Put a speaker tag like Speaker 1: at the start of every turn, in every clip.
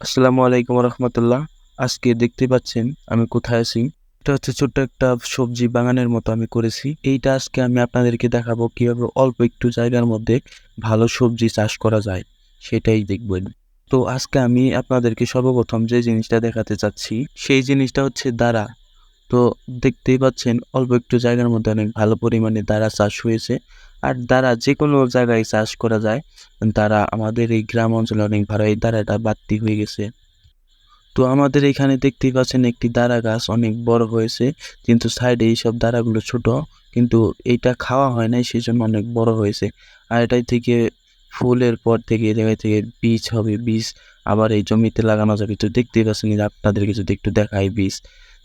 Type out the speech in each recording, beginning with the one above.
Speaker 1: আসসালামু আলাইকুম রহমতুল্লাহ। আজকে দেখতে পাচ্ছেন আমি কোথায় আছি। এটা হচ্ছে ছোট্ট একটা সবজি বাগানের মতো আমি করেছি। এইটা আজকে আমি আপনাদেরকে দেখাবো কিভাবে অল্প একটু জায়গার মধ্যে ভালো সবজি চাষ করা যায়, সেটাই দেখবেন। তো আজকে আমি আপনাদেরকে সর্বপ্রথম যে জিনিসটা দেখাতে চাচ্ছি সেই জিনিসটা হচ্ছে দাঁড়া। তো দেখতেই পাচ্ছেন অল্প একটু জায়গার মধ্যে অনেক ভালো পরিমাণে দাঁড়া চাষ হয়েছে। আর দাঁড়া যে কোনো জায়গায় চাষ করা যায়। দাঁড়া আমাদের এই গ্রাম অঞ্চলে অনেক ভালো, এই দাঁড়াটা বাড়তি হয়ে গেছে। তো আমাদের এখানে দেখতেই পাচ্ছেন একটি দাঁড়া গাছ অনেক বড় হয়েছে, কিন্তু সাইডে এইসব দাঁড়াগুলো ছোট, কিন্তু এইটা খাওয়া হয় নাই সেই জন্য অনেক বড় হয়েছে। আর এটাই থেকে ফুলের পর থেকে এই জায়গায় থেকে বীজ হবে, বীজ আবার এই জমিতে লাগানো যাবে। তো দেখতেই পাচ্ছেন যে আপনাদেরকে যদি একটু দেখাই বীজ,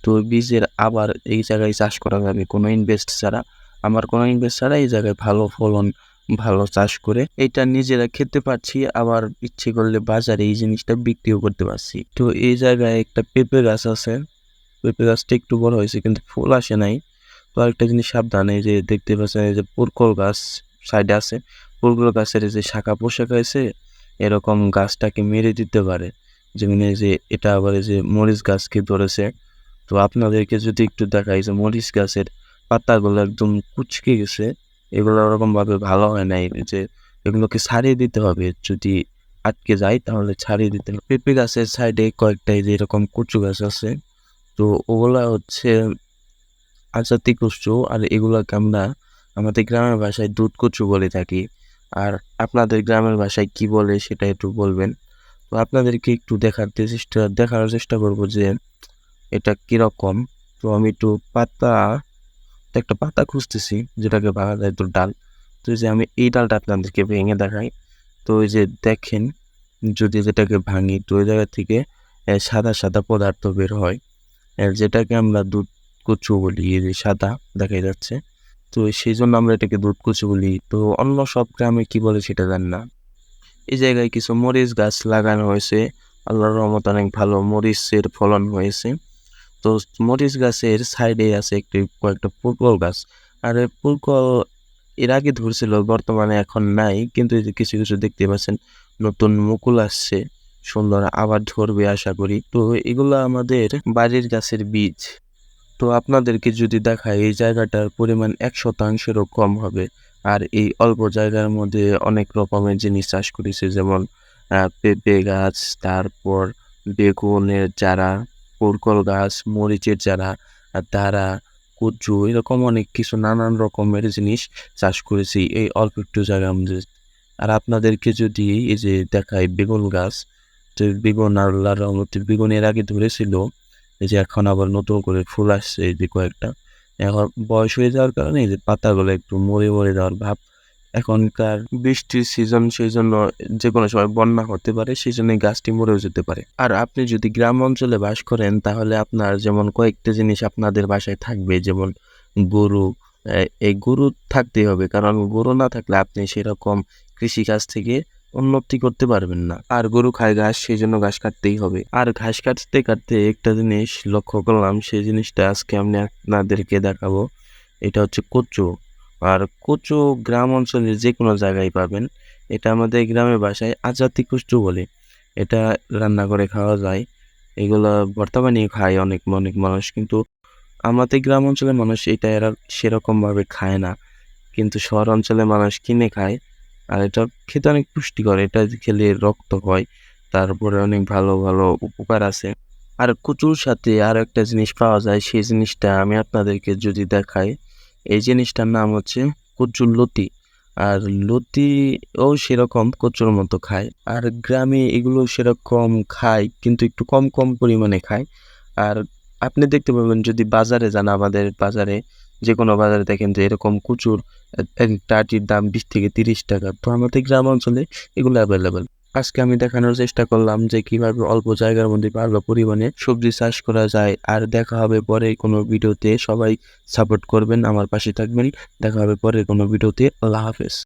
Speaker 1: তো বীজের আবার এই জায়গায় চাষ করা যাবে কোনো ইনভেস্ট ছাড়া। আমার কোনো ইনভেস্ট ছাড়া এই জায়গায় ভালো ফলন, ভালো চাষ করে এটা নিজেরা খেতে পারছি, আবার ইচ্ছে করলে বাজারে এই জিনিসটা বিক্রিও করতে পারছি। তো এই জায়গায় একটা পেঁপে গাছ আছে, পেঁপে গাছটা একটু বড় হয়েছে কিন্তু ফুল আসে নাই। তো আরেকটা জিনিস সাবধান, এই যে দেখতে পাচ্ছেন এই যে পুরকল গাছ সাইডে আছে, পুরকল গাছের এই যে শাখা পোশাক হয়েছে, এরকম গাছটাকে মেরে দিতে পারে। যেমন এই যে এটা আবার এই যে মরিচ গাছকে ধরেছে। তো আপনাদেরকে যদি একটু দেখাই যে মরিচ গাছের পাতাগুলো একদম কুঁচকে গেছে, এগুলো ওরকম ভাবে ভালো হয় না। এই যে এগুলোকে ছাড়িয়ে দিতে হবে, যদি আটকে যায় তাহলে ছাড়িয়ে দিতে হবে। পেঁপে গাছের সাইডে কয়েকটা এই যে এরকম কচু গাছ আছে, তো ওগুলা হচ্ছে আজাতি কচু, আর এগুলাকে আমরা আমাদের গ্রামের ভাষায় দুধ কচু বলে থাকি। আর আপনাদের গ্রামের ভাষায় কি বলে সেটা একটু বলবেন। তো আপনাদেরকে একটু দেখানোর চেষ্টা করবো যে এটা কিরকম। তো আমি একটু একটা পাতা খুঁজতেছি যেটাকে ভাঙা যায়, তো ডাল। তো এই যে আমি এই ডালটা আপনাদেরকে ভেঙে দেখাই। তো ওই যে দেখেন, যদি যেটাকে ভাঙি তো ওই জায়গা থেকে সাদা সাদা পদার্থ বের হয়, যেটাকে আমরা দুধ কচু বলি। এই যে সাদা দেখা যাচ্ছে, তো সেই জন্য আমরা এটাকে দুধ কচু বলি। তো অন্য সব গ্রামে কি বলে সেটা জানি না। এই জায়গায় কিছু মরিচ গাছ লাগানো হয়েছে, আল্লাহর রহমতে অনেক ভালো মরিচের ফলন হয়েছে। তো মরিচ গাছের সাইডে আছে কয়েকটা পুরকল গাছ। আর এই পুরকল এর আগে ধরছিল, বর্তমানে এখন নাই, কিন্তু এই যে কিছু কিছু দেখতে পাচ্ছেন নতুন মুকুল আসছে, সুন্দর আবার ধরবে আশা করি। তো এগুলো আমাদের বাড়ির গাছের বীজ। তো আপনাদেরকে যদি দেখায় এই জায়গাটার পরিমাণ 1%-ও কম হবে। আর এই অল্প জায়গার মধ্যে অনেক রকমের জিনিস চাষ করেছে, যেমন পেঁপে গাছ, তারপর বেগুনের চারা, পুরকল গাছ, মরিচের চারা, আর দাঁড়া, কচু, এরকম অনেক কিছু নানান রকমের জিনিস চাষ করেছি এই অল্প একটু জায়গার মধ্যে। আর আপনাদেরকে যদি এই যে দেখায় বেগুন গাছ, তো বেগুন আল্লাহর রহমতে বেগুন এর আগে ধরেছিল, এই যে এখন আবার নতুন করে ফুল আসছে এই যে কয়েকটা। এখন বয়স হয়ে যাওয়ার কারণে এই যে পাতাগুলো একটু মরে মরে যাওয়ার ভাব। এখনকার বৃষ্টির সিজন, সেই জন্য যে কোনো সময় বন্যা হতে পারে, সেই জন্য এই গাছটি মরেও যেতে পারে। আর আপনি যদি গ্রাম অঞ্চলে বাস করেন তাহলে আপনার যেমন কয়েকটা জিনিস আপনাদের বাসায় থাকবে, যেমন গরু। এই গরু থাকতেই হবে, কারণ গরু না থাকলে আপনি সেরকম কৃষিকাজ থেকে উন্নতি করতে পারবেন না। আর গরু খায় ঘাস, সেই জন্য ঘাস কাটতেই হবে। আর ঘাস কাটতে কাটতে একটা জিনিস লক্ষ্য করলাম, সেই জিনিসটা আজকে আমি আপনাদেরকে দেখাবো। এটা হচ্ছে কচু। আর কচু গ্রাম অঞ্চলের যে কোনো জায়গায় পাবেন। এটা আমাদের গ্রামের ভাষায় আজাতি কচু বলে। এটা রান্না করে খাওয়া যায়। এগুলো বর্তমানে খায় অনেক অনেক মানুষ, কিন্তু আমাদের গ্রাম অঞ্চলের মানুষ এটা এরা সেরকম ভাবে খায় না, কিন্তু শহর অঞ্চলে মানুষ কিনে খায়। আর এটা খেতে অনেক পুষ্টিকর, এটা খেলে রক্ত হয়, তারপরে অনেক ভালো ভালো উপকার আছে। আর কচুর সাথে আর একটা জিনিস পাওয়া যায়, সেই জিনিসটা আমি আপনাদেরকে যদি দেখাই। এই জিনিসটার নাম হচ্ছে কচুর লতি। আর লতিও সেরকম কচুর মতো খায়। আর গ্রামে এগুলো সেরকম খায়, কিন্তু একটু কম কম পরিমাণে খায়। আর আপনি দেখতে পাবেন যদি বাজারে যান, আমাদের বাজারে যে কোনো বাজারে দেখেন যে এরকম কচুর এক একটা আটির দাম 20 থেকে 30 টাকা। তো আমাদের গ্রাম অঞ্চলে এগুলো অ্যাভেলেবেল। আজকে আমি দেখানোর চেষ্টা করলাম যে কিভাবে অল্প জায়গার মধ্যে ভালো পরিমাণে সবজি চাষ করা যায়। আর দেখা হবে পরে কোনো ভিডিওতে। সবাই সাপোর্ট করবেন, আমার পাশে থাকবেন। দেখা হবে পরে কোনো ভিডিওতে। আল্লাহ হাফেজ।